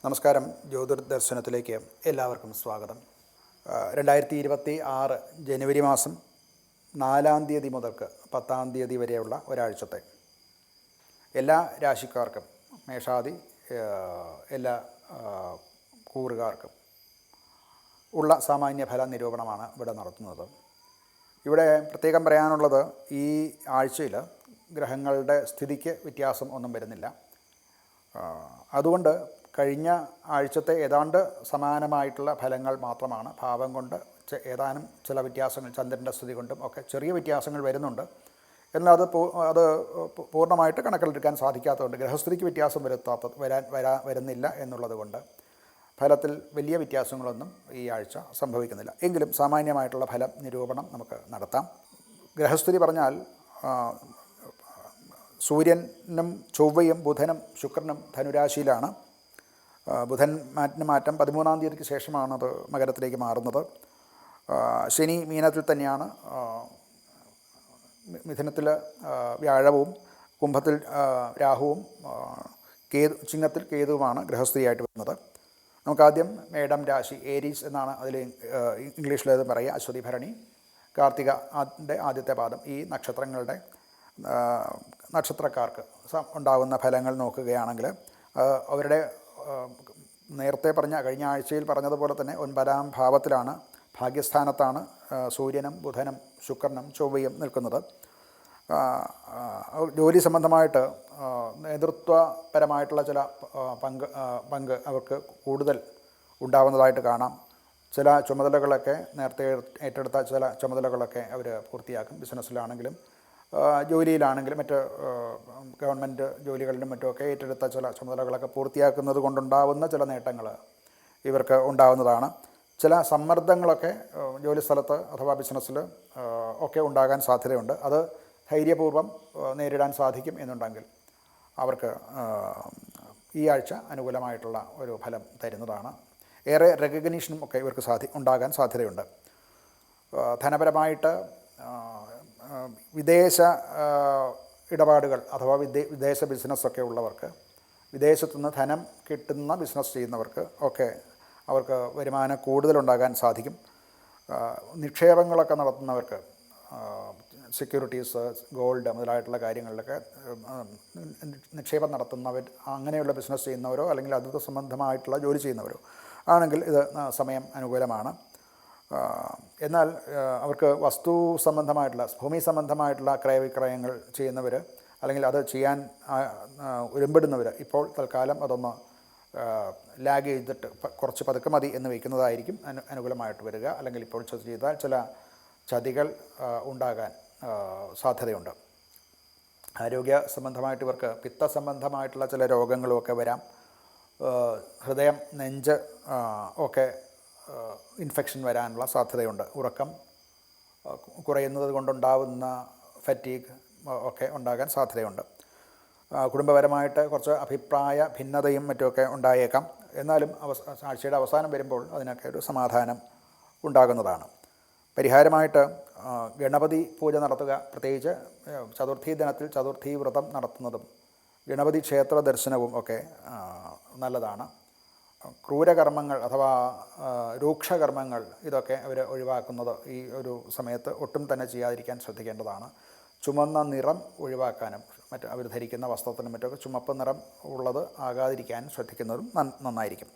നമസ്കാരം. ജ്യോതിർദർശനത്തിലേക്ക് എല്ലാവർക്കും സ്വാഗതം. 2026 ജനുവരി മാസം 4-ാം തീയതി മുതൽക്ക് 10-ാം തീയതി വരെയുള്ള ഒരാഴ്ചത്തെ എല്ലാ രാശിക്കാർക്കും, മേഷാദി എല്ലാ കൂറുകാർക്കും ഉള്ള സാമാന്യ ഫല നിരൂപണമാണ് ഇവിടെ നടത്തുന്നത്. ഇവിടെ പ്രത്യേകം പറയാനുള്ളത്, ഈ ആഴ്ചയിൽ ഗ്രഹങ്ങളുടെ സ്ഥിതിക്ക് വ്യത്യാസം ഒന്നും വരുന്നില്ല. അതുകൊണ്ട് കഴിഞ്ഞ ആഴ്ചത്തെ ഏതാണ്ട് സമാനമായിട്ടുള്ള ഫലങ്ങൾ മാത്രമാണ്. ഭാവം കൊണ്ട് ഏതാനും ചില വ്യത്യാസങ്ങൾ, ചന്ദ്രൻ്റെ സ്ഥിതി കൊണ്ടും ഒക്കെ ചെറിയ വ്യത്യാസങ്ങൾ വരുന്നുണ്ട്. എന്നാൽ അത് പൂർണ്ണമായിട്ട് കണക്കിലെടുക്കാൻ സാധിക്കാത്തതുകൊണ്ട്, ഗ്രഹസ്ഥിതിക്ക് വ്യത്യാസം വരുന്നില്ല എന്നുള്ളത് കൊണ്ട് ഫലത്തിൽ വലിയ വ്യത്യാസങ്ങളൊന്നും ഈ ആഴ്ച സംഭവിക്കുന്നില്ല. എങ്കിലും സാമാന്യമായിട്ടുള്ള ഫല നിരൂപണം നമുക്ക് നടത്താം. ഗ്രഹസ്ഥിതി പറഞ്ഞാൽ സൂര്യനും ചൊവ്വയും ബുധനും ശുക്രനും ധനുരാശിയിലാണ്. ബുധൻ മാറ്റം 13-ാം തീയതിക്ക് ശേഷമാണ് അത് മകരത്തിലേക്ക് മാറുന്നത്. ശനി മീനത്തിൽ തന്നെയാണ്. മിഥുനത്തിൽ വ്യാഴവും, കുംഭത്തിൽ രാഹുവും, ചിങ്ങത്തിൽ കേതുവുമാണ് ഗ്രഹസ്ഥിതിയായിട്ട് വരുന്നത്. നമുക്കാദ്യം മേടം രാശി, ഏരീസ് എന്നാണ് അതിൽ ഇംഗ്ലീഷിലേത് പറയുക. അശ്വതി, ഭരണി, കാർത്തിക ആദ്യത്തെ പാദം, ഈ നക്ഷത്രക്കാർക്ക് ഉണ്ടാകുന്ന ഫലങ്ങൾ നോക്കുകയാണെങ്കിൽ, അവരുടെ നേരത്തെ കഴിഞ്ഞ ആഴ്ചയിൽ പറഞ്ഞതുപോലെ തന്നെ 9-ാം ഭാവത്തിലാണ്, ഭാഗ്യസ്ഥാനത്താണ് സൂര്യനും ബുധനും ശുക്രനും ചൊവ്വയും നിൽക്കുന്നത്. ജോലി സംബന്ധമായിട്ട് നേതൃത്വപരമായിട്ടുള്ള ചില പങ്ക് അവർക്ക് കൂടുതൽ ഉണ്ടാവുന്നതായിട്ട് കാണാം. ചില ചുമതലകളൊക്കെ നേരത്തെ ഏറ്റെടുത്ത ചില ചുമതലകളൊക്കെ അവർ പൂർത്തിയാക്കും. ബിസിനസ്സിലാണെങ്കിലും ജോലിയിലാണെങ്കിലും മറ്റ് ഗവൺമെൻറ് ജോലികളിലും മറ്റുമൊക്കെ ഏറ്റെടുത്ത ചില ചുമതലകളൊക്കെ പൂർത്തിയാക്കുന്നത് കൊണ്ടുണ്ടാവുന്ന ചില നേട്ടങ്ങൾ ഇവർക്ക് ഉണ്ടാവുന്നതാണ്. ചില സമ്മർദ്ദങ്ങളൊക്കെ ജോലി സ്ഥലത്ത് അഥവാ ബിസിനസ്സിൽ ഒക്കെ ഉണ്ടാകാൻ സാധ്യതയുണ്ട്. അത് ധൈര്യപൂർവ്വം നേരിടാൻ സാധിക്കും എന്നുണ്ടെങ്കിൽ അവർക്ക് ഈ ആഴ്ച അനുകൂലമായിട്ടുള്ള ഒരു ഫലം തരുന്നതാണ്. ഏറെ റെക്കഗ്നീഷനും ഒക്കെ ഇവർക്ക് ഉണ്ടാകാൻ സാധ്യതയുണ്ട്. ധനപരമായിട്ട് വിദേശ ഇടപാടുകൾ അഥവാ വിദേശ ബിസിനസ്സൊക്കെ ഉള്ളവർക്ക്, വിദേശത്തുനിന്ന് ധനം കിട്ടുന്ന ബിസിനസ് ചെയ്യുന്നവർക്ക് ഒക്കെ അവർക്ക് വരുമാനം കൂടുതലുണ്ടാകാൻ സാധിക്കും. നിക്ഷേപങ്ങളൊക്കെ നടത്തുന്നവർക്ക്, സെക്യൂരിറ്റീസ്, ഗോൾഡ് മുതലായിട്ടുള്ള കാര്യങ്ങളിലൊക്കെ നിക്ഷേപം നടത്തുന്നവർ, അങ്ങനെയുള്ള ബിസിനസ് ചെയ്യുന്നവരോ അല്ലെങ്കിൽ അത് സംബന്ധമായിട്ടുള്ള ജോലി ചെയ്യുന്നവരോ ആണെങ്കിൽ ഇത് സമയം അനുകൂലമാണ്. എന്നാൽ അവർക്ക് വസ്തു സംബന്ധമായിട്ടുള്ള, ഭൂമി സംബന്ധമായിട്ടുള്ള ക്രയവിക്രയങ്ങൾ ചെയ്യുന്നവർ അല്ലെങ്കിൽ അത് ചെയ്യാൻ ഒരുമ്പെടുന്നവർ ഇപ്പോൾ തൽക്കാലം അതൊന്ന് ലാഗ് ചെയ്തിട്ട് കുറച്ച് പതുക്കെ മതി എന്ന് വയ്ക്കുന്നതായിരിക്കും അനുകൂലമായിട്ട് വരിക. അല്ലെങ്കിൽ ഇപ്പോൾ ചെയ്താൽ ചില ചതികൾ ഉണ്ടാകാൻ സാധ്യതയുണ്ട്. ആരോഗ്യ സംബന്ധമായിട്ട് ഇവർക്ക് പിത്ത സംബന്ധമായിട്ടുള്ള ചില രോഗങ്ങളുമൊക്കെ വരാം. ഹൃദയം, നെഞ്ച് ഒക്കെ ഇൻഫെക്ഷൻ വരാനുള്ള സാധ്യതയുണ്ട്. ഉറക്കം കുറയുന്നത് കൊണ്ടുണ്ടാവുന്ന ഫറ്റീഗ് ഒക്കെ ഉണ്ടാകാൻ സാധ്യതയുണ്ട്. കുടുംബപരമായിട്ട് കുറച്ച് അഭിപ്രായ ഭിന്നതയും മറ്റുമൊക്കെ ഉണ്ടായേക്കാം. എന്നാലും ആഴ്ചയുടെ അവസാനം വരുമ്പോൾ അതിനൊക്കെ ഒരു സമാധാനം ഉണ്ടാകുന്നതാണ്. പരിഹാരമായിട്ട് ഗണപതി പൂജ നടത്തുക, പ്രത്യേകിച്ച് ചതുർത്ഥി ദിനത്തിൽ ചതുർത്ഥി വ്രതം നടത്തുന്നതും ഗണപതി ക്ഷേത്ര ദർശനവും ഒക്കെ നല്ലതാണ്. ക്രൂരകർമ്മങ്ങൾ അഥവാ രൂക്ഷകർമ്മങ്ങൾ ഇതൊക്കെ അവർ ഒഴിവാക്കുന്നത് ഈ ഒരു സമയത്ത് ഒട്ടും തന്നെ ചെയ്യാതിരിക്കാൻ ശ്രദ്ധിക്കേണ്ടതാണ്. ചുമന്ന നിറം ഒഴിവാക്കാനും അവർ ധരിക്കുന്ന വസ്ത്രത്തിനും മറ്റൊക്കെ ചുമപ്പ് നിറം ഉള്ളത് ആകാതിരിക്കാൻ ശ്രദ്ധിക്കുന്നതും നന്നായിരിക്കും.